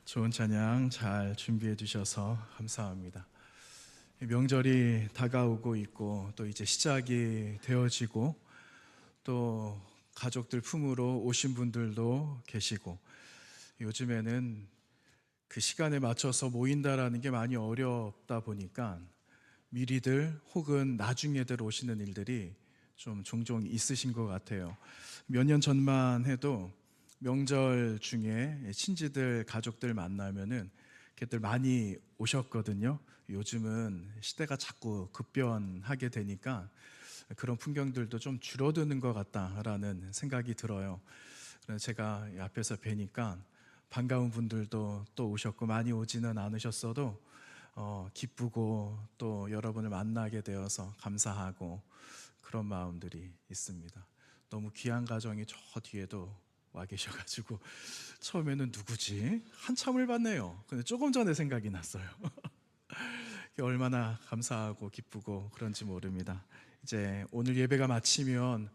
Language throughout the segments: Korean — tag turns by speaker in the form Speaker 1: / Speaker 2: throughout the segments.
Speaker 1: 좋은 찬양 잘 준비해 주셔서 감사합니다. 명절이 다가오고 있고 또 이제 시작이 되어지고 또 가족들 품으로 오신 분들도 계시고 요즘에는 그 시간에 맞춰서 모인다라는 게 많이 어렵다 보니까 미리들 혹은 나중에들 오시는 일들이 좀 종종 있으신 것 같아요. 몇 년 전만 해도 명절 중에 친지들, 가족들 만나면은 걔들 많이 오셨거든요. 요즘은 시대가 자꾸 급변하게 되니까 그런 풍경들도 좀 줄어드는 것 같다라는 생각이 들어요. 그래서 제가 앞에서 뵈니까 반가운 분들도 또 오셨고 많이 오지는 않으셨어도 기쁘고 또 여러분을 만나게 되어서 감사하고 그런 마음들이 있습니다. 너무 귀한 가정이 저 뒤에도 와 계셔가지고 처음에는 누구지? 한참을 봤네요. 근데 조금 전에 생각이 났어요. 얼마나 감사하고 기쁘고 그런지 모릅니다. 이제 오늘 예배가 마치면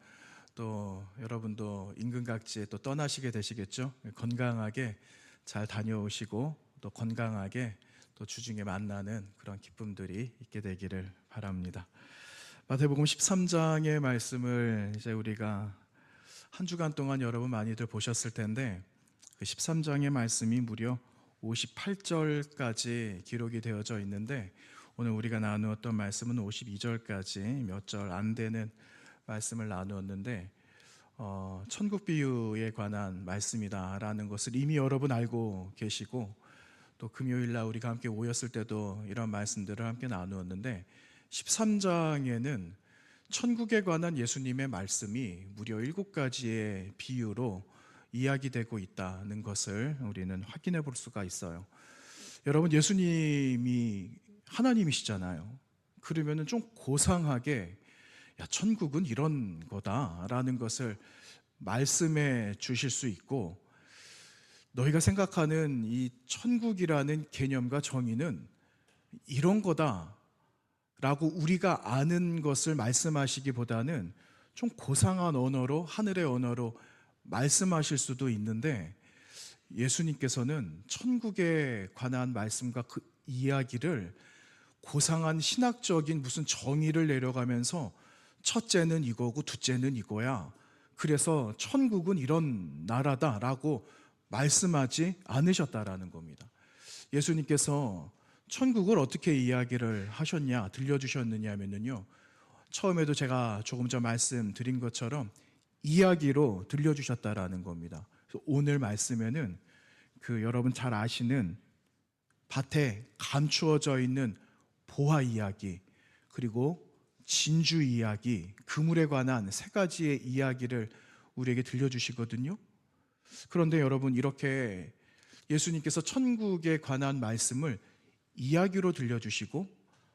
Speaker 1: 또 여러분도 인근각지에 또 떠나시게 되시겠죠. 건강하게 잘 다녀오시고 또 건강하게 또 주중에 만나는 그런 기쁨들이 있게 되기를 바랍니다. 마태복음 13장의 말씀을 이제 우리가 한 주간 동안 여러분 많이들 보셨을 텐데 그 13장의 말씀이 무려 58절까지 기록이 되어져 있는데 오늘 우리가 나누었던 말씀은 52절까지 몇 절 안 되는 말씀을 나누었는데 천국 비유에 관한 말씀이다라는 것을 이미 여러분 알고 계시고 또 금요일날 우리가 함께 모였을 때도 이런 말씀들을 함께 나누었는데 13장에는 천국에 관한 예수님의 말씀이 무려 7가지의 비유로 이야기되고 있다는 것을 우리는 확인해 볼 수가 있어요. 여러분, 예수님이 하나님이시잖아요. 그러면은 좀 고상하게 야, 천국은 이런 거다라는 것을 말씀해 주실 수 있고 너희가 생각하는 이 천국이라는 개념과 정의는 이런 거다 라고 우리가 아는 것을 말씀하시기보다는 좀 고상한 언어로 하늘의 언어로 말씀하실 수도 있는데 예수님께서는 천국에 관한 말씀과 그 이야기를 고상한 신학적인 무슨 정의를 내려가면서 첫째는 이거고 둘째는 이거야. 그래서 천국은 이런 나라다라고 말씀하지 않으셨다라는 겁니다. 예수님께서 천국을 어떻게 이야기를 하셨냐, 들려주셨느냐 하면요. 처음에도 제가 조금 전 말씀드린 것처럼 이야기로 들려주셨다라는 겁니다. 그래서 오늘 말씀에는 그 여러분 잘 아시는 밭에 감추어져 있는 보화 이야기, 그리고 진주 이야기, 그물에 관한 3가지의 이야기를 우리에게 들려주시거든요. 그런데 여러분 이렇게 예수님께서 천국에 관한 말씀을 이야기로 들려주시고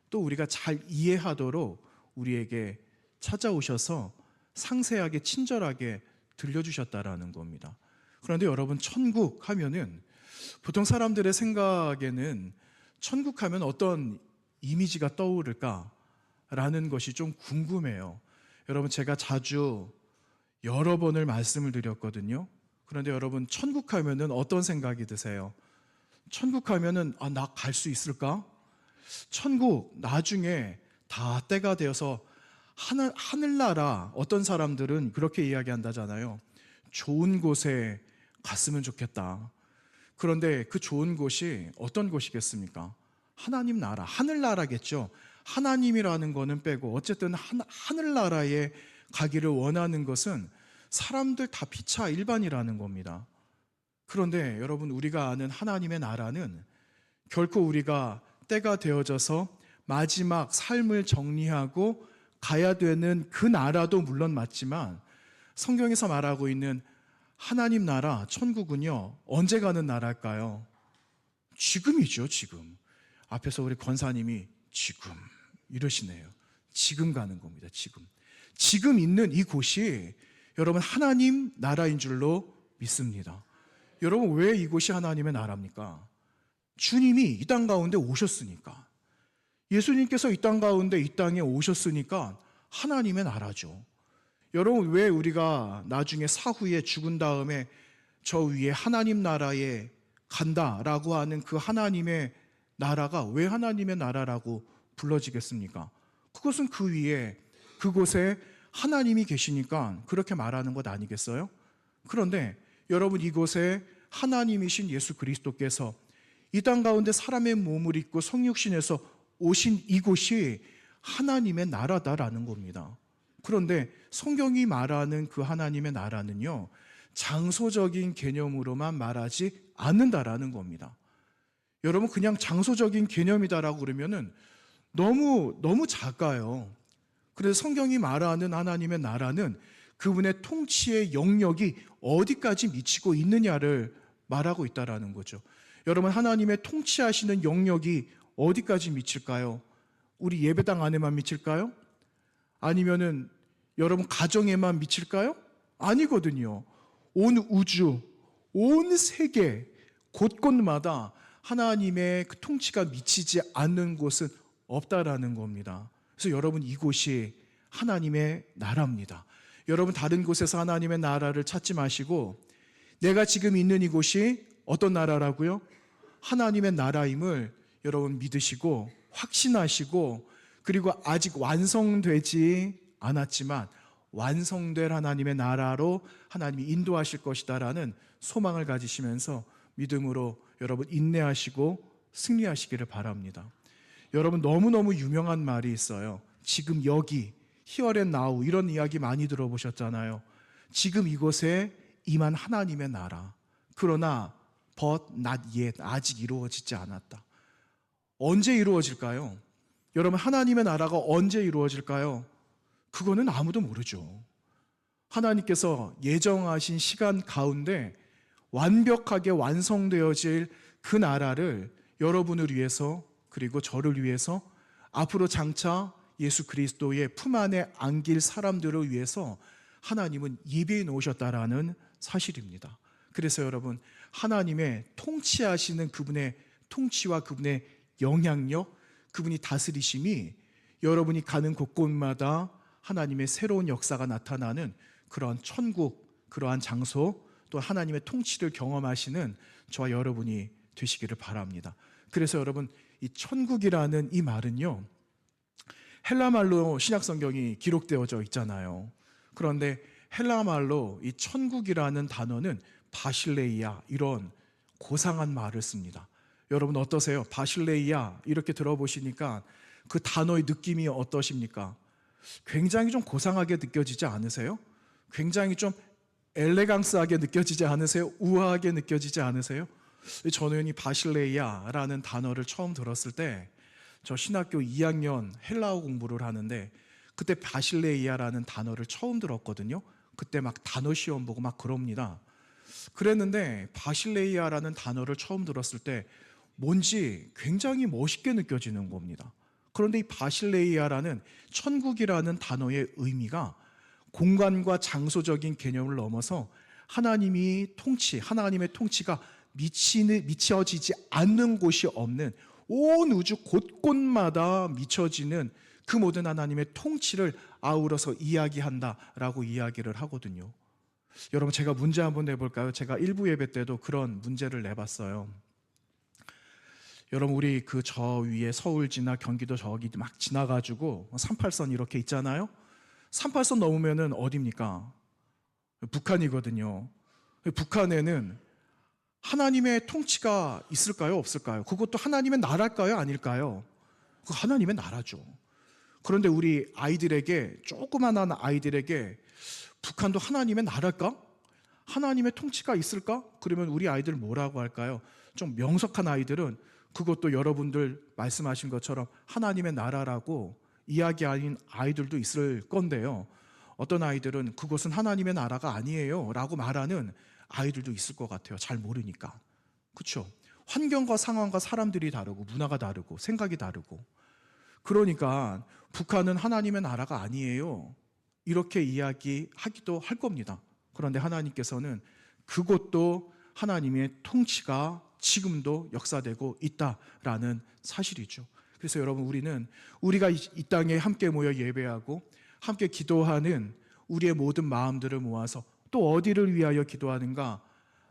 Speaker 1: 또 우리가 잘 이해하도록 우리에게 찾아오셔서 상세하게 친절하게 들려주셨다라는 겁니다. 그런데 여러분 천국 하면은 보통 사람들의 생각에는 천국 하면 어떤 이미지가 떠오를까라는 것이 좀 궁금해요. 여러분 제가 자주 여러 번을 말씀을 드렸거든요. 그런데 여러분 천국 하면은 어떤 생각이 드세요? 천국 하면은 나 갈 수 있을까? 천국 나중에 다 때가 되어서 하늘나라 어떤 사람들은 그렇게 이야기한다잖아요. 좋은 곳에 갔으면 좋겠다. 그런데 그 좋은 곳이 어떤 곳이겠습니까? 하나님 나라, 하늘나라겠죠. 하나님이라는 거는 빼고 어쨌든 하늘나라에 가기를 원하는 것은 사람들 다 피차 일반이라는 겁니다. 그런데 여러분 우리가 아는 하나님의 나라는 결코 우리가 때가 되어져서 마지막 삶을 정리하고 가야 되는 그 나라도 물론 맞지만 성경에서 말하고 있는 하나님 나라, 천국은요 언제 가는 나라일까요? 지금이죠, 지금. 앞에서 우리 권사님이 지금 이러시네요. 지금 가는 겁니다, 지금. 지금 있는 이 곳이 여러분 하나님 나라인 줄로 믿습니다. 여러분 왜 이곳이 하나님의 나라입니까? 주님이 이 땅 가운데 오셨으니까. 예수님께서 이 땅 가운데 이 땅에 오셨으니까 하나님의 나라죠. 여러분 왜 우리가 나중에 사후에 죽은 다음에 저 위에 하나님 나라에 간다라고 하는 그 하나님의 나라가 왜 하나님의 나라라고 불러지겠습니까? 그것은 그 위에 그곳에 하나님이 계시니까 그렇게 말하는 것 아니겠어요? 그런데 여러분, 이곳에 하나님이신 예수 그리스도께서 이 땅 가운데 사람의 몸을 입고 성육신에서 오신 이곳이 하나님의 나라다라는 겁니다. 그런데 성경이 말하는 그 하나님의 나라는요, 장소적인 개념으로만 말하지 않는다라는 겁니다. 여러분, 그냥 장소적인 개념이다라고 그러면은 너무 작아요. 그래서 성경이 말하는 하나님의 나라는 그분의 통치의 영역이 어디까지 미치고 있느냐를 말하고 있다라는 거죠. 여러분, 하나님의 통치하시는 영역이 어디까지 미칠까요? 우리 예배당 안에만 미칠까요? 아니면은 여러분 가정에만 미칠까요? 아니거든요. 온 우주, 온 세계 곳곳마다 하나님의 그 통치가 미치지 않는 곳은 없다라는 겁니다. 그래서 여러분, 이곳이 하나님의 나라입니다. 여러분, 다른 곳에서 하나님의 나라를 찾지 마시고 내가 지금 있는 이곳이 어떤 나라라고요? 하나님의 나라임을 여러분 믿으시고 확신하시고, 그리고 아직 완성되지 않았지만 완성될 하나님의 나라로 하나님이 인도하실 것이다라는 소망을 가지시면서 믿음으로 여러분 인내하시고 승리하시기를 바랍니다. 여러분, 너무너무 유명한 말이 있어요. 지금 여기, here and now, 이런 이야기 많이 들어보셨잖아요. 지금 이곳에 임한 하나님의 나라. 그러나 but not yet, 아직 이루어지지 않았다. 언제 이루어질까요? 여러분, 하나님의 나라가 언제 이루어질까요? 그거는 아무도 모르죠. 하나님께서 예정하신 시간 가운데 완벽하게 완성되어질 그 나라를 여러분을 위해서, 그리고 저를 위해서, 앞으로 장차 예수 그리스도의 품 안에 안길 사람들을 위해서 하나님은 예비해 놓으셨다라는 사실입니다. 그래서 여러분, 하나님의 통치하시는 그분의 통치와 그분의 영향력, 그분이 다스리심이 여러분이 가는 곳곳마다 하나님의 새로운 역사가 나타나는 그러한 천국, 그러한 장소, 또 하나님의 통치를 경험하시는 저와 여러분이 되시기를 바랍니다. 그래서 여러분, 이 천국이라는 이 말은요, 헬라말로 신약성경이 기록되어져 있잖아요. 그런데 헬라말로 이 천국이라는 단어는 바실레이아, 이런 고상한 말을 씁니다. 여러분 어떠세요? 바실레이아 이렇게 들어보시니까 그 단어의 느낌이 어떠십니까? 굉장히 좀 고상하게 느껴지지 않으세요? 굉장히 좀 엘레강스하게 느껴지지 않으세요? 우아하게 느껴지지 않으세요? 저는 이 바실레이아라는 단어를 처음 들었을 때, 저 신학교 2학년 헬라어 공부를 하는데 그때 바실레이아라는 단어를 처음 들었거든요. 그때 막 단어 시험 보고 막 그럽니다. 그랬는데 바실레이아라는 단어를 처음 들었을 때 뭔지 굉장히 멋있게 느껴지는 겁니다. 그런데 이 바실레이아라는 천국이라는 단어의 의미가 공간과 장소적인 개념을 넘어서 하나님의 통치가 미쳐지지 않는 곳이 없는 온 우주 곳곳마다 미쳐지는 그 모든 하나님의 통치를 아우러서 이야기한다라고 이야기를 하거든요. 여러분, 제가 문제 한번 내볼까요? 제가 일부 예배 때도 그런 문제를 내봤어요. 여러분, 우리 그 저 위에 서울 지나 경기도 저기 막 지나가지고 38선 이렇게 있잖아요. 38선 넘으면은 어디입니까? 북한이거든요. 북한에는 하나님의 통치가 있을까요? 없을까요? 그것도 하나님의 나라일까요? 아닐까요? 그 하나님의 나라죠. 그런데 우리 아이들에게, 조그만한 아이들에게 북한도 하나님의 나라일까? 하나님의 통치가 있을까? 그러면 우리 아이들 뭐라고 할까요? 좀 명석한 아이들은 그것도 여러분들 말씀하신 것처럼 하나님의 나라라고 이야기하는 아이들도 있을 건데요. 어떤 아이들은 그것은 하나님의 나라가 아니에요 라고 말하는 아이들도 있을 것 같아요. 잘 모르니까. 그렇죠? 환경과 상황과 사람들이 다르고 문화가 다르고 생각이 다르고, 그러니까 북한은 하나님의 나라가 아니에요 이렇게 이야기하기도 할 겁니다. 그런데 하나님께서는 그것도 하나님의 통치가 지금도 역사되고 있다라는 사실이죠. 그래서 여러분, 우리가 이 땅에 함께 모여 예배하고 함께 기도하는 우리의 모든 마음들을 모아서 또 어디를 위하여 기도하는가?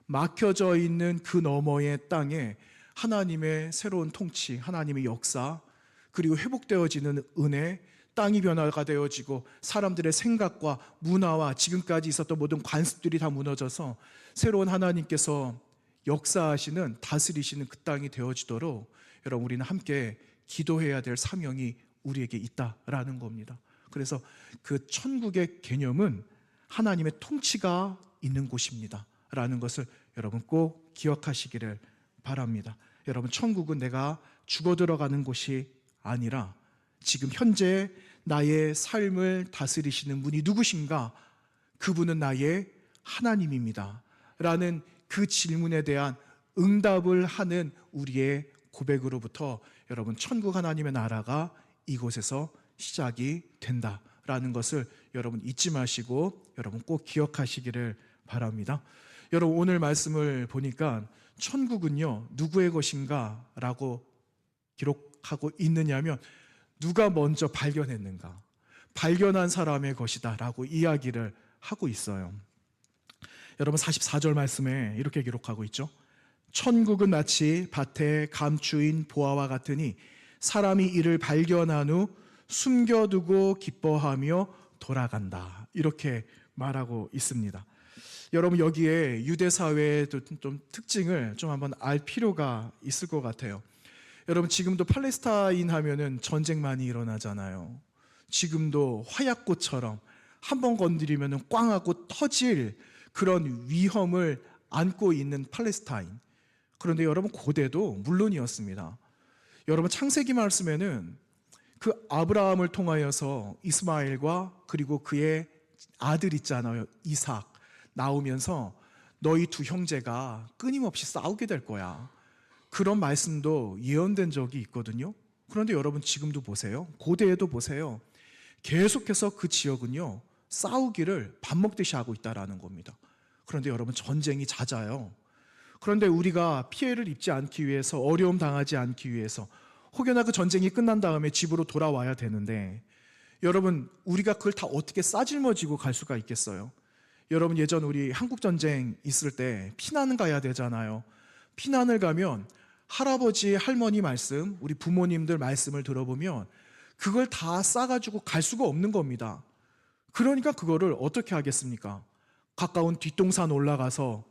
Speaker 1: 막혀져 있는 그 너머의 땅에 하나님의 새로운 통치, 하나님의 역사, 그리고 회복되어지는 은혜, 땅이 변화가 되어지고 사람들의 생각과 문화와 지금까지 있었던 모든 관습들이 다 무너져서 새로운 하나님께서 역사하시는, 다스리시는 그 땅이 되어지도록 여러분, 우리는 함께 기도해야 될 사명이 우리에게 있다라는 겁니다. 그래서 그 천국의 개념은 하나님의 통치가 있는 곳입니다 라는 것을 여러분 꼭 기억하시기를 바랍니다. 여러분, 천국은 내가 죽어 들어가는 곳이 아니라 지금 현재 나의 삶을 다스리시는 분이 누구신가? 그분은 나의 하나님입니다 라는 그 질문에 대한 응답을 하는 우리의 고백으로부터 여러분, 천국 하나님의 나라가 이곳에서 시작이 된다라는 것을 여러분 잊지 마시고 여러분 꼭 기억하시기를 바랍니다. 여러분, 오늘 말씀을 보니까 천국은요 누구의 것인가 라고 기록하고 있느냐면 누가 먼저 발견했는가, 발견한 사람의 것이다 라고 이야기를 하고 있어요. 여러분, 44절 말씀에 이렇게 기록하고 있죠. 천국은 마치 밭에 감추인 보화와 같으니 사람이 이를 발견한 후 숨겨두고 기뻐하며 돌아간다, 이렇게 말하고 있습니다. 여러분, 여기에 유대 사회의 좀 특징을 좀 한번 알 필요가 있을 것 같아요. 여러분, 지금도 팔레스타인 하면은 전쟁 많이 일어나잖아요. 지금도 화약고처럼 한번 건드리면은 꽝 하고 터질 그런 위험을 안고 있는 팔레스타인. 그런데 여러분, 고대도 물론이었습니다. 여러분, 창세기 말씀에는 그 아브라함을 통하여서 이스마엘과 그리고 그의 아들 있잖아요, 이삭, 나오면서 너희 두 형제가 끊임없이 싸우게 될 거야, 그런 말씀도 예언된 적이 있거든요. 그런데 여러분, 지금도 보세요. 고대에도 보세요. 계속해서 그 지역은요 싸우기를 밥 먹듯이 하고 있다라는 겁니다. 그런데 여러분, 전쟁이 잦아요. 그런데 우리가 피해를 입지 않기 위해서, 어려움 당하지 않기 위해서 혹여나 그 전쟁이 끝난 다음에 집으로 돌아와야 되는데 여러분, 우리가 그걸 다 어떻게 싸질머지고 갈 수가 있겠어요? 여러분, 예전 우리 한국전쟁 있을 때 피난 가야 되잖아요. 피난을 가면 할아버지, 할머니 말씀, 우리 부모님들 말씀을 들어보면 그걸 다 싸가지고 갈 수가 없는 겁니다. 그러니까 그거를 어떻게 하겠습니까? 가까운 뒷동산 올라가서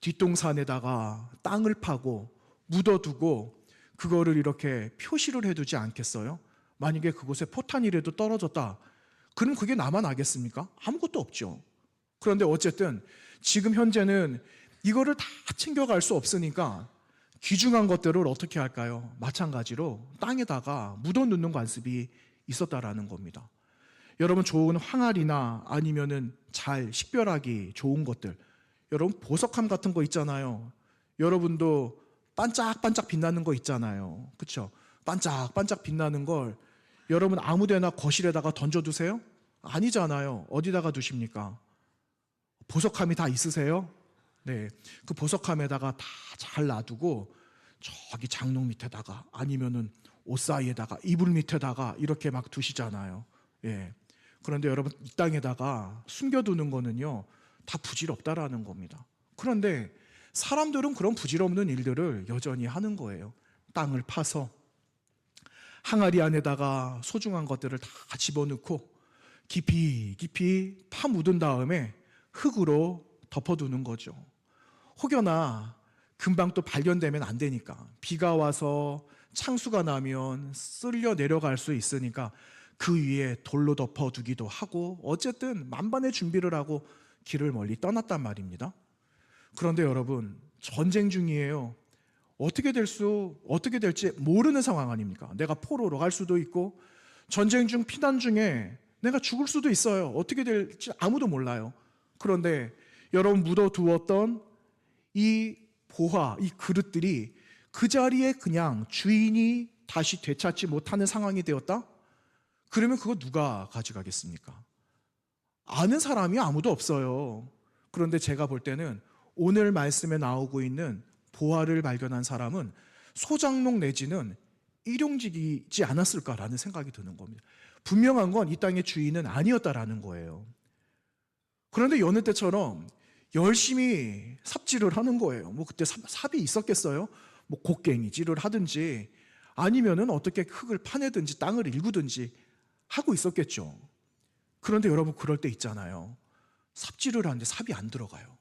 Speaker 1: 뒷동산에다가 땅을 파고 묻어두고 그거를 이렇게 표시를 해두지 않겠어요? 만약에 그곳에 포탄이라도 떨어졌다, 그럼 그게 나만 알겠습니까? 아무것도 없죠. 그런데 어쨌든 지금 현재는 이거를 다 챙겨갈 수 없으니까 귀중한 것들을 어떻게 할까요? 마찬가지로 땅에다가 묻어놓는 관습이 있었다라는 겁니다. 여러분, 좋은 항아리나 아니면은 잘 식별하기 좋은 것들, 여러분 보석함 같은 거 있잖아요. 여러분도 반짝반짝 빛나는 거 있잖아요. 그렇죠? 반짝반짝 빛나는 걸 여러분 아무데나 거실에다가 던져두세요? 아니잖아요. 어디다가 두십니까? 보석함이 다 있으세요? 네, 그 보석함에다가 다 잘 놔두고 저기 장롱 밑에다가 아니면은 옷 사이에다가 이불 밑에다가 이렇게 막 두시잖아요. 예. 그런데 여러분, 이 땅에다가 숨겨두는 거는요 다 부질없다라는 겁니다. 그런데 사람들은 그런 부질없는 일들을 여전히 하는 거예요. 땅을 파서 항아리 안에다가 소중한 것들을 다 집어넣고 깊이 깊이 파묻은 다음에 흙으로 덮어두는 거죠. 혹여나 금방 또 발견되면 안 되니까, 비가 와서 창수가 나면 쓸려 내려갈 수 있으니까 그 위에 돌로 덮어두기도 하고, 어쨌든 만반의 준비를 하고 길을 멀리 떠났단 말입니다. 그런데 여러분, 전쟁 중이에요. 어떻게 될지 모르는 상황 아닙니까? 내가 포로로 갈 수도 있고, 전쟁 중 피난 중에 내가 죽을 수도 있어요. 어떻게 될지 아무도 몰라요. 그런데 여러분, 묻어두었던 이 보화, 이 그릇들이 그 자리에 그냥 주인이 다시 되찾지 못하는 상황이 되었다? 그러면 그거 누가 가져가겠습니까? 아는 사람이 아무도 없어요. 그런데 제가 볼 때는 오늘 말씀에 나오고 있는 보화를 발견한 사람은 소장농 내지는 일용직이지 않았을까라는 생각이 드는 겁니다. 분명한 건 이 땅의 주인은 아니었다라는 거예요. 그런데 여느 때처럼 열심히 삽질을 하는 거예요. 뭐 그때 삽이 있었겠어요? 뭐 곡괭이질을 하든지 아니면은 어떻게 흙을 파내든지 땅을 일구든지 하고 있었겠죠. 그런데 여러분, 그럴 때 있잖아요. 삽질을 하는데 삽이 안 들어가요.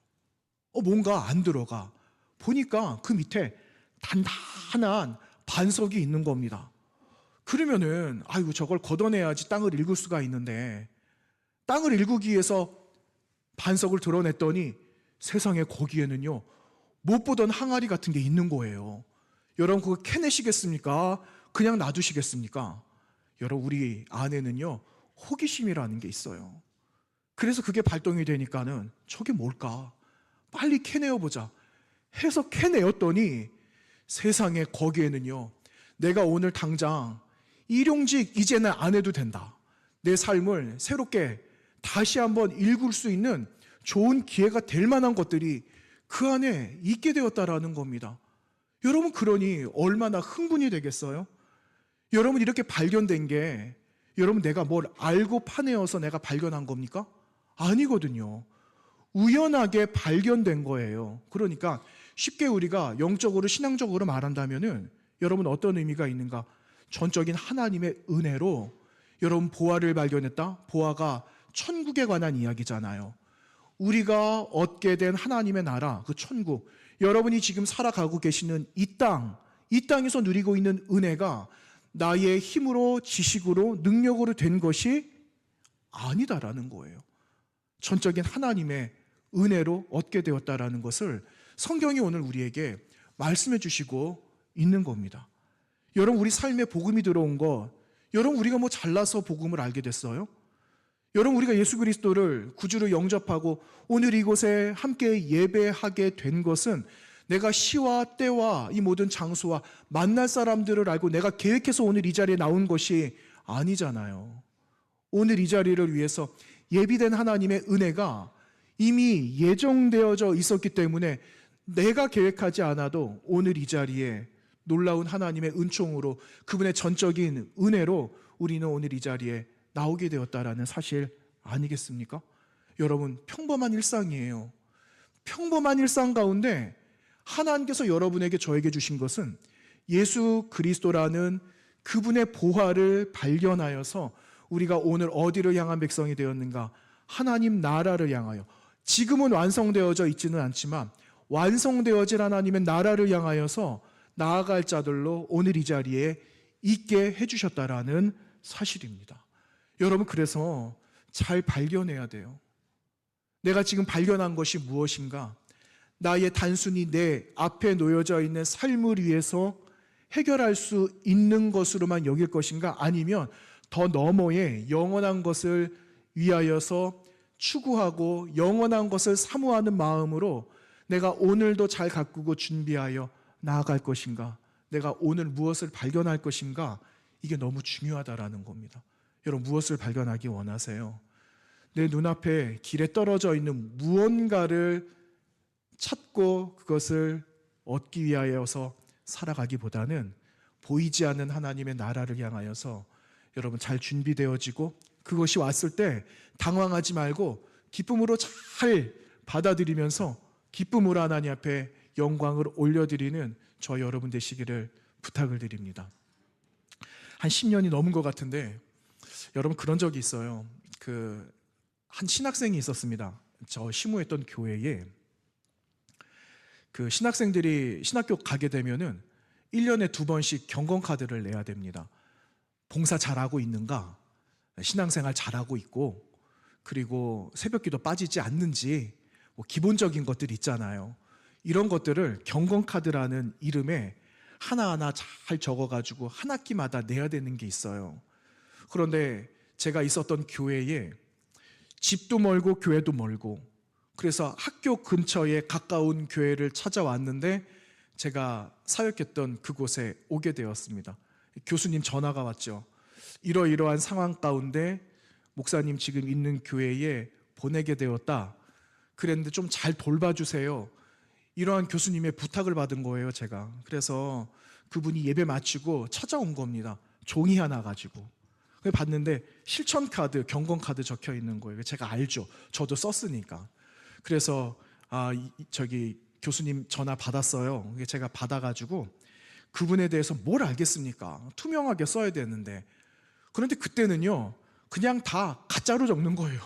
Speaker 1: 뭔가 안 들어가. 보니까 그 밑에 단단한 반석이 있는 겁니다. 그러면은 아이고, 저걸 걷어내야지 땅을 일굴 수가 있는데, 땅을 일구기 위해서 반석을 드러냈더니 세상에 거기에는요, 못 보던 항아리 같은 게 있는 거예요. 여러분, 그거 캐내시겠습니까? 그냥 놔두시겠습니까? 여러분, 우리 안에는요, 호기심이라는 게 있어요. 그래서 그게 발동이 되니까는 저게 뭘까? 빨리 캐내어보자 해서 캐내었더니 세상에 거기에는요, 내가 오늘 당장 일용직 이제는 안 해도 된다, 내 삶을 새롭게 다시 한번 일굴 수 있는 좋은 기회가 될 만한 것들이 그 안에 있게 되었다라는 겁니다. 여러분, 그러니 얼마나 흥분이 되겠어요? 여러분, 이렇게 발견된 게 여러분 내가 뭘 알고 파내어서 내가 발견한 겁니까? 아니거든요. 우연하게 발견된 거예요. 그러니까 쉽게 우리가 영적으로 신앙적으로 말한다면은 여러분 어떤 의미가 있는가? 전적인 하나님의 은혜로 여러분 보화를 발견했다. 보화가 천국에 관한 이야기잖아요. 우리가 얻게 된 하나님의 나라, 그 천국, 여러분이 지금 살아가고 계시는 이 땅에서 누리고 있는 은혜가 나의 힘으로, 지식으로, 능력으로 된 것이 아니다라는 거예요. 전적인 하나님의 은혜로 얻게 되었다라는 것을 성경이 오늘 우리에게 말씀해 주시고 있는 겁니다. 여러분, 우리 삶에 복음이 들어온 거, 여러분 우리가 뭐 잘나서 복음을 알게 됐어요? 여러분, 우리가 예수 그리스도를 구주로 영접하고 오늘 이곳에 함께 예배하게 된 것은 내가 시와 때와 이 모든 장소와 만날 사람들을 알고 내가 계획해서 오늘 이 자리에 나온 것이 아니잖아요. 오늘 이 자리를 위해서 예비된 하나님의 은혜가 이미 예정되어져 있었기 때문에 내가 계획하지 않아도 오늘 이 자리에 놀라운 하나님의 은총으로, 그분의 전적인 은혜로 우리는 오늘 이 자리에 나오게 되었다라는 사실 아니겠습니까? 여러분, 평범한 일상이에요. 평범한 일상 가운데 하나님께서 여러분에게, 저에게 주신 것은 예수 그리스도라는 그분의 보화를 발견하여서 우리가 오늘 어디를 향한 백성이 되었는가? 하나님 나라를 향하여, 지금은 완성되어져 있지는 않지만 완성되어질 하나님의 나라를 향하여서 나아갈 자들로 오늘 이 자리에 있게 해주셨다라는 사실입니다. 여러분, 그래서 잘 발견해야 돼요. 내가 지금 발견한 것이 무엇인가? 나의 단순히 내 앞에 놓여져 있는 삶을 위해서 해결할 수 있는 것으로만 여길 것인가? 아니면 더 너머의 영원한 것을 위하여서 추구하고 영원한 것을 사모하는 마음으로 내가 오늘도 잘 가꾸고 준비하여 나아갈 것인가? 내가 오늘 무엇을 발견할 것인가? 이게 너무 중요하다라는 겁니다. 여러분, 무엇을 발견하기 원하세요? 내 눈앞에 길에 떨어져 있는 무언가를 찾고 그것을 얻기 위하여서 살아가기보다는 보이지 않는 하나님의 나라를 향하여서 여러분 잘 준비되어지고 그것이 왔을 때 당황하지 말고 기쁨으로 잘 받아들이면서 기쁨으로 하나님 앞에 영광을 올려드리는 저 여러분 되시기를 부탁을 드립니다. 한 10년이 넘은 것 같은데 여러분, 그런 적이 있어요. 한 신학생이 있었습니다. 저 시무했던 교회에 그 신학생들이 신학교 가게 되면은 1년에 2번씩 경건카드를 내야 됩니다. 봉사 잘하고 있는가, 신앙생활 잘하고 있고, 그리고 새벽기도 빠지지 않는지, 뭐 기본적인 것들 있잖아요. 이런 것들을 경건카드라는 이름에 하나하나 잘 적어가지고 한 학기마다 내야 되는 게 있어요. 그런데 제가 있었던 교회에 집도 멀고 교회도 멀고, 그래서 학교 근처에 가까운 교회를 찾아왔는데 제가 사역했던 그곳에 오게 되었습니다. 교수님 전화가 왔죠. 이러이러한 상황 가운데 목사님 지금 있는 교회에 보내게 되었다. 그랬는데 좀 잘 돌봐주세요. 이러한 교수님의 부탁을 받은 거예요, 제가. 그래서 그분이 예배 마치고 찾아온 겁니다. 종이 하나 가지고. 봤는데 실천카드, 경건카드 적혀 있는 거예요. 제가 알죠. 저도 썼으니까. 그래서 저기 교수님 전화 받았어요. 제가 받아가지고 그분에 대해서 뭘 알겠습니까? 투명하게 써야 되는데. 그런데 그때는요, 그냥 다 가짜로 적는 거예요.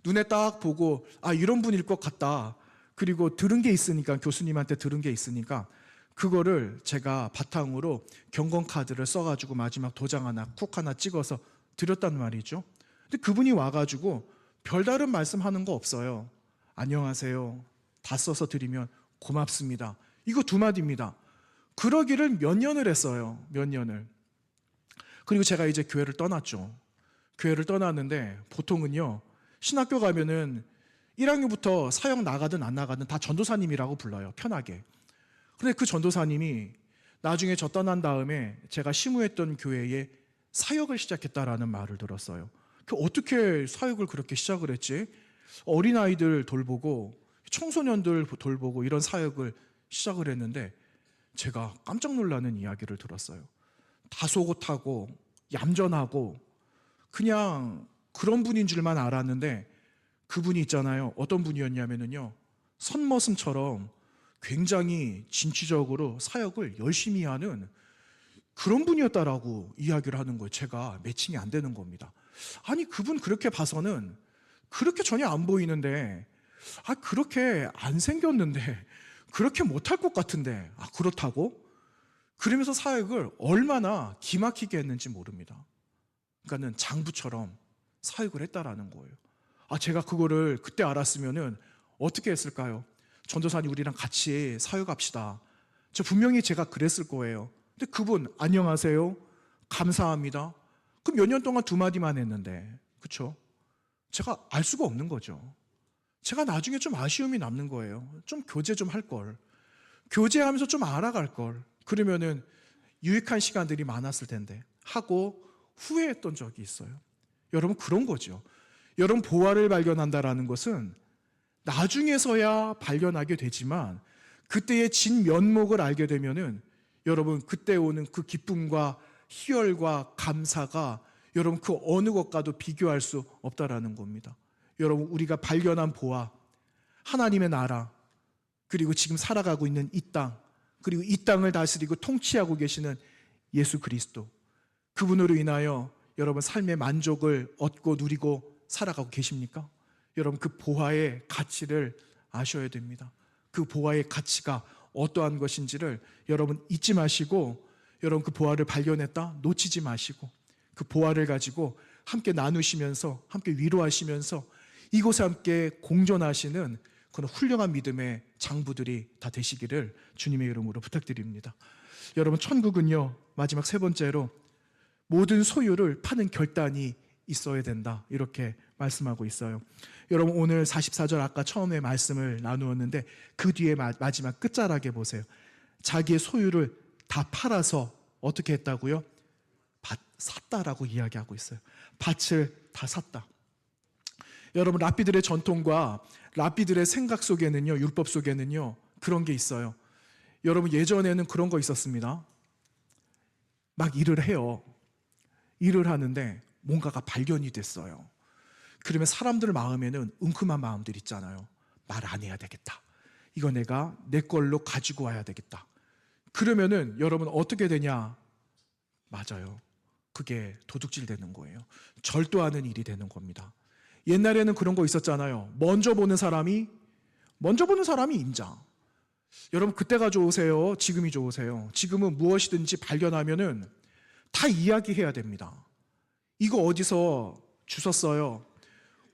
Speaker 1: 눈에 딱 보고 이런 분일 것 같다. 그리고 들은 게 있으니까, 교수님한테 들은 게 있으니까 그거를 제가 바탕으로 경건카드를 써가지고 마지막 도장 하나 쿡 하나 찍어서 드렸단 말이죠. 근데 그분이 와가지고 별다른 말씀하는 거 없어요. 안녕하세요, 다 써서 드리면 고맙습니다, 이거 두 마디입니다. 그러기를 몇 년을 했어요. 몇 년을. 그리고 제가 이제 교회를 떠났죠. 교회를 떠났는데 보통은요, 신학교 가면은 1학년부터 사역 나가든 안 나가든 다 전도사님이라고 불러요, 편하게. 근데 그 전도사님이 나중에 저 떠난 다음에 제가 심우했던 교회에 사역을 시작했다라는 말을 들었어요. 어떻게 사역을 그렇게 시작을 했지? 어린아이들 돌보고 청소년들 돌보고 이런 사역을 시작을 했는데, 제가 깜짝 놀라는 이야기를 들었어요. 다소곳하고 얌전하고 그냥 그런 분인 줄만 알았는데, 그분이 있잖아요, 어떤 분이었냐면요, 선머슴처럼 굉장히 진취적으로 사역을 열심히 하는 그런 분이었다라고 이야기를 하는 거예요. 제가 매칭이 안 되는 겁니다. 아니, 그분 그렇게 봐서는 그렇게 전혀 안 보이는데, 그렇게 안 생겼는데, 그렇게 못할 것 같은데, 그렇다고? 그러면서 사역을 얼마나 기막히게 했는지 모릅니다. 그러니까는 장부처럼 사역을 했다라는 거예요. 제가 그거를 그때 알았으면은 어떻게 했을까요? 전도사님, 우리랑 같이 사역합시다. 분명히 제가 그랬을 거예요. 근데 그분, 안녕하세요, 감사합니다. 그럼 몇 년 동안 두 마디만 했는데, 그렇죠? 제가 알 수가 없는 거죠. 제가 나중에 좀 아쉬움이 남는 거예요. 좀 교제 좀 할 걸. 교제하면서 좀 알아갈 걸. 그러면은 유익한 시간들이 많았을 텐데 하고 후회했던 적이 있어요. 여러분, 그런 거죠. 여러분, 보화를 발견한다라는 것은 나중에서야 발견하게 되지만, 그때의 진면목을 알게 되면은 여러분, 그때 오는 그 기쁨과 희열과 감사가 여러분 그 어느 것과도 비교할 수 없다라는 겁니다. 여러분, 우리가 발견한 보화, 하나님의 나라, 그리고 지금 살아가고 있는 이 땅, 그리고 이 땅을 다스리고 통치하고 계시는 예수 그리스도, 그분으로 인하여 여러분 삶의 만족을 얻고 누리고 살아가고 계십니까? 여러분, 그 보화의 가치를 아셔야 됩니다. 그 보화의 가치가 어떠한 것인지를 여러분 잊지 마시고, 여러분 그 보화를 발견했다 놓치지 마시고, 그 보화를 가지고 함께 나누시면서, 함께 위로하시면서 이곳에 함께 공존하시는 그런 훌륭한 믿음의 장부들이 다 되시기를 주님의 이름으로 부탁드립니다. 여러분, 천국은요, 마지막 세 번째로 모든 소유를 파는 결단이 있어야 된다, 이렇게 말씀하고 있어요. 여러분, 오늘 44절 아까 처음에 말씀을 나누었는데 그 뒤에 마지막 끝자락에 보세요. 자기의 소유를 다 팔아서 어떻게 했다고요? 샀다라고 이야기하고 있어요. 밭을 다 샀다. 여러분, 랍비들의 전통과 랍비들의 생각 속에는요, 율법 속에는요, 그런 게 있어요. 여러분, 예전에는 그런 거 있었습니다. 막 일을 해요. 일을 하는데 뭔가가 발견이 됐어요. 그러면 사람들 마음에는 웅큼한 마음들 있잖아요. 말 안 해야 되겠다. 이거 내가 내 걸로 가지고 와야 되겠다. 그러면은 여러분 어떻게 되냐? 맞아요. 그게 도둑질 되는 거예요. 절도하는 일이 되는 겁니다. 옛날에는 그런 거 있었잖아요. 먼저 보는 사람이 임자. 여러분, 그때가 좋으세요? 지금이 좋으세요? 지금은 무엇이든지 발견하면은 다 이야기해야 됩니다. 이거 어디서 주웠어요?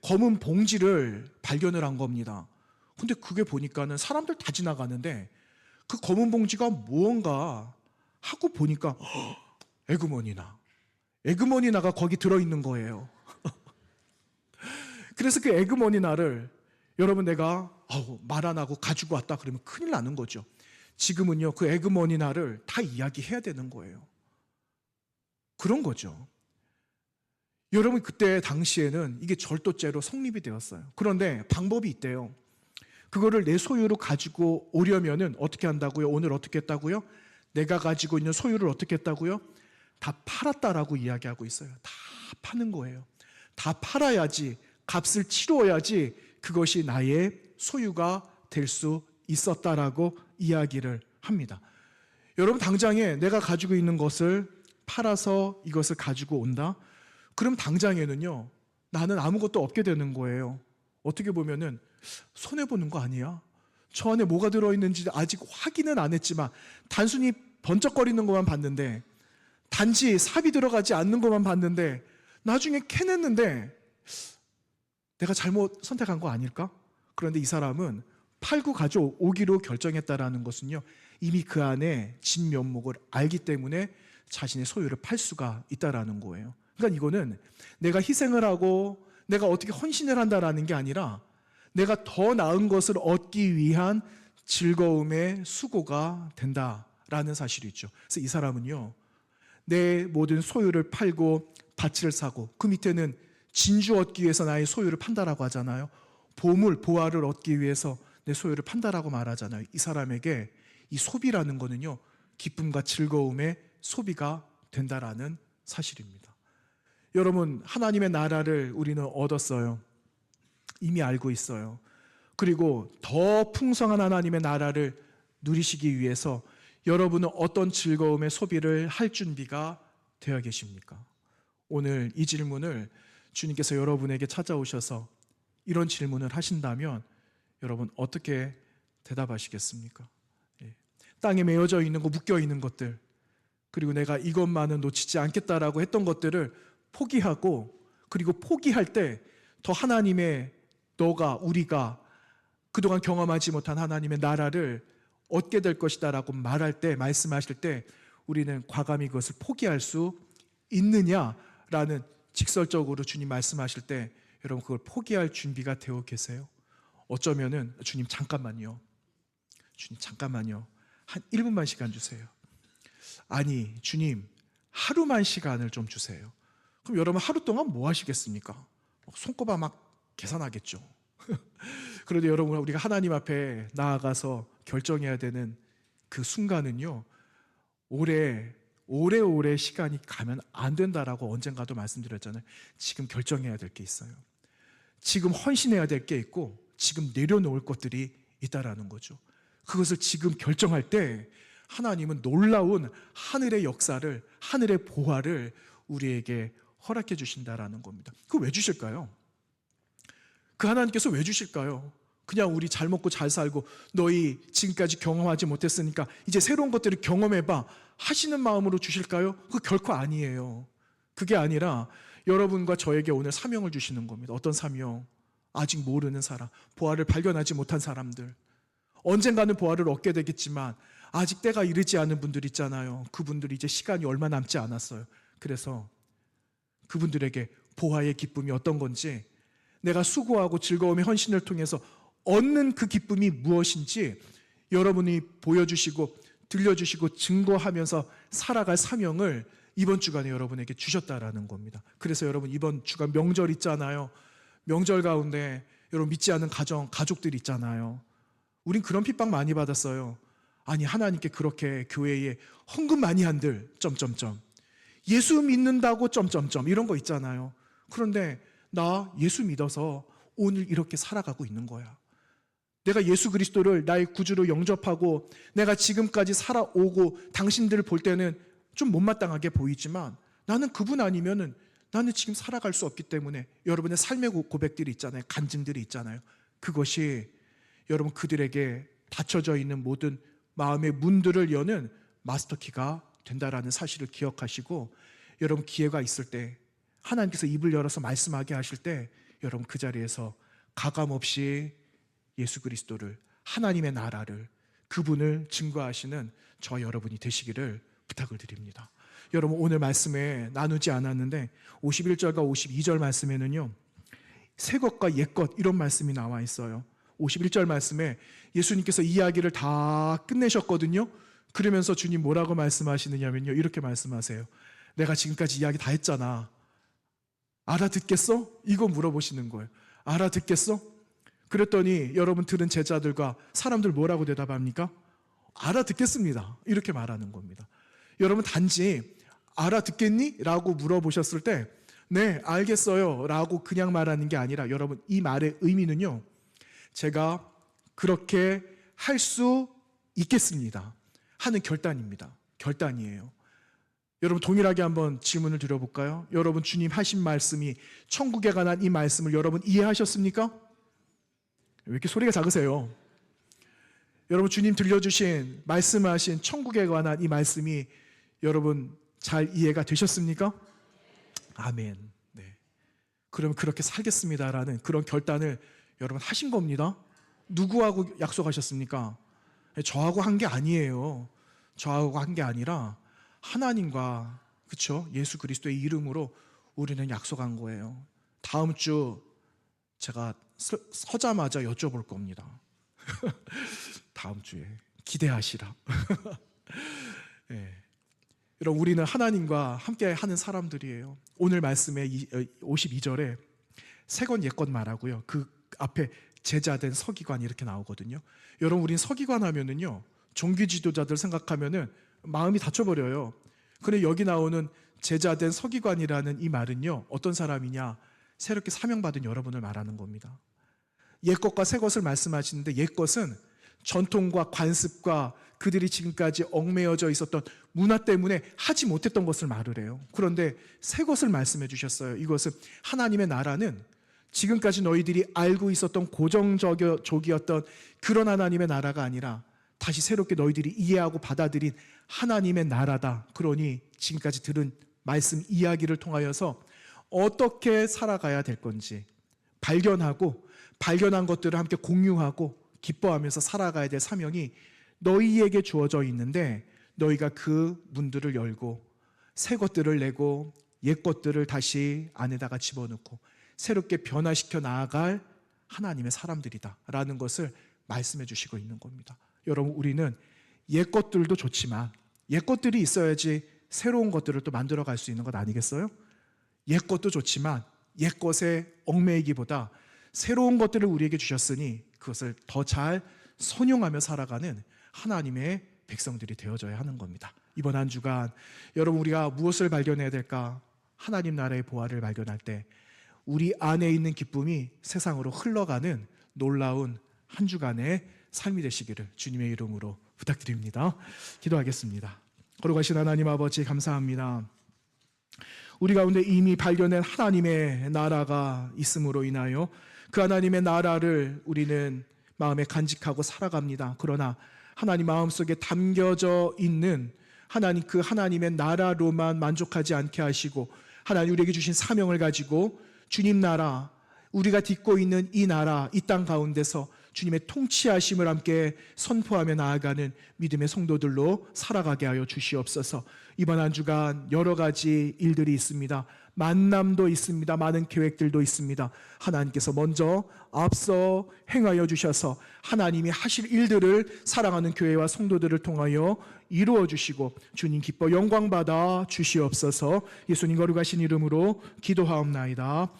Speaker 1: 검은 봉지를 발견을 한 겁니다. 근데 그게 보니까는 사람들 다 지나가는데 그 검은 봉지가 무언가 하고 보니까 에그머니나가 거기 들어있는 거예요. 그래서 그 에그머니나를 여러분 내가 말 안 하고 가지고 왔다 그러면 큰일 나는 거죠. 지금은요, 그 에그머니나를 다 이야기해야 되는 거예요. 그런 거죠. 여러분, 그때 당시에는 이게 절도죄로 성립이 되었어요. 그런데 방법이 있대요. 그거를 내 소유로 가지고 오려면은 어떻게 한다고요? 오늘 어떻게 했다고요? 내가 가지고 있는 소유를 어떻게 했다고요? 다 팔았다라고 이야기하고 있어요. 다 파는 거예요. 다 팔아야지, 값을 치러야지 그것이 나의 소유가 될 수 있었다라고 이야기를 합니다. 여러분, 당장에 내가 가지고 있는 것을 팔아서 이것을 가지고 온다? 그럼 당장에는요, 나는 아무것도 없게 되는 거예요. 어떻게 보면은 손해보는 거 아니야? 저 안에 뭐가 들어있는지 아직 확인은 안 했지만 단순히 번쩍거리는 것만 봤는데, 단지 삽이 들어가지 않는 것만 봤는데 나중에 캐냈는데 내가 잘못 선택한 거 아닐까? 그런데 이 사람은 팔고 가져오기로 결정했다라는 것은요, 이미 그 안에 진면목을 알기 때문에 자신의 소유를 팔 수가 있다라는 거예요. 그러니까 이거는 내가 희생을 하고 내가 어떻게 헌신을 한다라는 게 아니라 내가 더 나은 것을 얻기 위한 즐거움의 수고가 된다라는 사실이죠. 그래서 이 사람은요, 내 모든 소유를 팔고 밭을 사고, 그 밑에는 진주 얻기 위해서 나의 소유를 판다라고 하잖아요. 보물, 보화를 얻기 위해서 내 소유를 판다라고 말하잖아요. 이 사람에게 이 소비라는 거는요, 기쁨과 즐거움의 소비가 된다라는 사실입니다. 여러분, 하나님의 나라를 우리는 얻었어요. 이미 알고 있어요. 그리고 더 풍성한 하나님의 나라를 누리시기 위해서 여러분은 어떤 즐거움의 소비를 할 준비가 되어 계십니까? 오늘 이 질문을 주님께서 여러분에게 찾아오셔서 이런 질문을 하신다면 여러분 어떻게 대답하시겠습니까? 땅에 메어져 있는 거, 묶여 있는 것들, 그리고 내가 이것만은 놓치지 않겠다라고 했던 것들을 포기하고, 그리고 포기할 때 더 하나님의, 너가, 우리가 그동안 경험하지 못한 하나님의 나라를 얻게 될 것이다라고 말할 때, 말씀하실 때 우리는 과감히 그것을 포기할 수 있느냐라는, 직설적으로 주님 말씀하실 때 여러분 그걸 포기할 준비가 되어 계세요? 어쩌면은 주님 잠깐만요, 주님 잠깐만요, 한 1분만 시간 주세요. 아니 주님 하루만 시간을 좀 주세요. 그럼 여러분 하루 동안 뭐 하시겠습니까? 손꼽아 막 계산하겠죠. 그런데 여러분, 우리가 하나님 앞에 나아가서 결정해야 되는 그 순간은요, 오래오래 시간이 가면 안 된다라고 언젠가도 말씀드렸잖아요. 지금 결정해야 될 게 있어요. 지금 헌신해야 될 게 있고 지금 내려놓을 것들이 있다라는 거죠. 그것을 지금 결정할 때 하나님은 놀라운 하늘의 역사를, 하늘의 보화를 우리에게 허락해 주신다라는 겁니다. 그거 왜 주실까요? 그 하나님께서 왜 주실까요? 그냥 우리 잘 먹고 잘 살고 너희 지금까지 경험하지 못했으니까 이제 새로운 것들을 경험해봐 하시는 마음으로 주실까요? 그거 결코 아니에요. 그게 아니라 여러분과 저에게 오늘 사명을 주시는 겁니다. 어떤 사명? 아직 모르는 사람, 보화를 발견하지 못한 사람들, 언젠가는 보화를 얻게 되겠지만 아직 때가 이르지 않은 분들 있잖아요. 그분들이 이제 시간이 얼마 남지 않았어요. 그래서 그분들에게 보화의 기쁨이 어떤 건지, 내가 수고하고 즐거움의 헌신을 통해서 얻는 그 기쁨이 무엇인지 여러분이 보여주시고 들려주시고 증거하면서 살아갈 사명을 이번 주간에 여러분에게 주셨다라는 겁니다. 그래서 여러분, 이번 주간 명절 있잖아요. 명절 가운데 여러분 믿지 않는 가족들 있잖아요. 우린 그런 핍박 많이 받았어요. 아니 하나님께 그렇게 교회에 헌금 많이 한들 점점점, 예수 믿는다고 점점점, 이런 거 있잖아요. 그런데 나 예수 믿어서 오늘 이렇게 살아가고 있는 거야. 내가 예수 그리스도를 나의 구주로 영접하고 내가 지금까지 살아오고 당신들을 볼 때는 좀 못마땅하게 보이지만 나는 그분 아니면은 나는 지금 살아갈 수 없기 때문에, 여러분의 삶의 고백들이 있잖아요. 간증들이 있잖아요. 그것이 여러분 그들에게 닫혀져 있는 모든 마음의 문들을 여는 마스터키가 된다라는 사실을 기억하시고, 여러분 기회가 있을 때 하나님께서 입을 열어서 말씀하게 하실 때 여러분 그 자리에서 가감없이 예수 그리스도를, 하나님의 나라를, 그분을 증거하시는 저 여러분이 되시기를 부탁을 드립니다. 여러분 오늘 말씀에 나누지 않았는데 51절과 52절 말씀에는요, 새 것과 옛 것, 이런 말씀이 나와 있어요. 51절 말씀에 예수님께서 이야기를 다 끝내셨거든요. 그러면서 주님 뭐라고 말씀하시느냐면요, 이렇게 말씀하세요. 내가 지금까지 이야기 다 했잖아. 알아듣겠어? 이거 물어보시는 거예요. 알아듣겠어? 그랬더니 여러분 들은 제자들과 사람들 뭐라고 대답합니까? 알아듣겠습니다. 이렇게 말하는 겁니다. 여러분 단지 알아듣겠니? 라고 물어보셨을 때 네, 알겠어요 라고 그냥 말하는 게 아니라, 여러분 이 말의 의미는요, 제가 그렇게 할 수 있겠습니다 하는 결단입니다. 결단이에요. 여러분 동일하게 한번 질문을 드려볼까요? 여러분 주님 하신 말씀이 천국에 관한 이 말씀을 여러분 이해하셨습니까? 왜 이렇게 소리가 작으세요? 여러분 주님 들려주신 말씀하신 천국에 관한 이 말씀이 여러분 잘 이해가 되셨습니까? 아멘. 네. 그러면 그렇게 살겠습니다라는 그런 결단을 여러분 하신 겁니다. 누구하고 약속하셨습니까? 저하고 한 게 아니에요. 저하고 한 게 아니라 하나님과, 그렇죠? 예수 그리스도의 이름으로 우리는 약속한 거예요. 다음 주 제가 서자마자 여쭤볼 겁니다. 다음 주에 기대하시라. 네. 여러분 우리는 하나님과 함께 하는 사람들이에요. 오늘 말씀의 52절에 새건 옛것 말하고요. 그 앞에 제자된 서기관 이렇게 나오거든요. 여러분 우린 서기관 하면은요, 종교 지도자들 생각하면은 마음이 닫혀버려요. 그런데 여기 나오는 제자된 서기관이라는 이 말은요, 어떤 사람이냐? 새롭게 사명받은 여러분을 말하는 겁니다. 옛것과 새것을 말씀하시는데, 옛것은 전통과 관습과 그들이 지금까지 얽매여져 있었던 문화 때문에 하지 못했던 것을 말을 해요. 그런데 새것을 말씀해 주셨어요. 이것은 하나님의 나라는 지금까지 너희들이 알고 있었던 고정적이었던 그런 하나님의 나라가 아니라 다시 새롭게 너희들이 이해하고 받아들인 하나님의 나라다. 그러니 지금까지 들은 말씀 이야기를 통하여서 어떻게 살아가야 될 건지 발견하고, 발견한 것들을 함께 공유하고 기뻐하면서 살아가야 될 사명이 너희에게 주어져 있는데, 너희가 그 문들을 열고 새 것들을 내고 옛 것들을 다시 안에다가 집어넣고 새롭게 변화시켜 나아갈 하나님의 사람들이다 라는 것을 말씀해 주시고 있는 겁니다. 여러분 우리는 옛 것들도 좋지만 옛 것들이 있어야지 새로운 것들을 또 만들어 갈 수 있는 것 아니겠어요? 옛 것도 좋지만 옛 것에 얽매이기보다 새로운 것들을 우리에게 주셨으니 그것을 더 잘 선용하며 살아가는 하나님의 백성들이 되어져야 하는 겁니다. 이번 한 주간 여러분 우리가 무엇을 발견해야 될까? 하나님 나라의 보화를 발견할 때 우리 안에 있는 기쁨이 세상으로 흘러가는 놀라운 한 주간의 삶이 되시기를 주님의 이름으로 부탁드립니다. 기도하겠습니다. 거룩하신 하나님 아버지 감사합니다. 우리 가운데 이미 발견된 하나님의 나라가 있음으로 인하여 그 하나님의 나라를 우리는 마음에 간직하고 살아갑니다. 그러나 하나님 마음속에 담겨져 있는 하나님, 그 하나님의 나라로만 만족하지 않게 하시고 하나님 우리에게 주신 사명을 가지고 주님 나라, 우리가 딛고 있는 이 나라, 이 땅 가운데서 주님의 통치하심을 함께 선포하며 나아가는 믿음의 성도들로 살아가게 하여 주시옵소서. 이번 한 주간 여러 가지 일들이 있습니다. 만남도 있습니다. 많은 계획들도 있습니다. 하나님께서 먼저 앞서 행하여 주셔서 하나님이 하실 일들을 사랑하는 교회와 성도들을 통하여 이루어 주시고 주님 기뻐 영광 받아 주시옵소서. 예수님 거룩하신 이름으로 기도하옵나이다.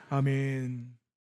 Speaker 1: 아멘.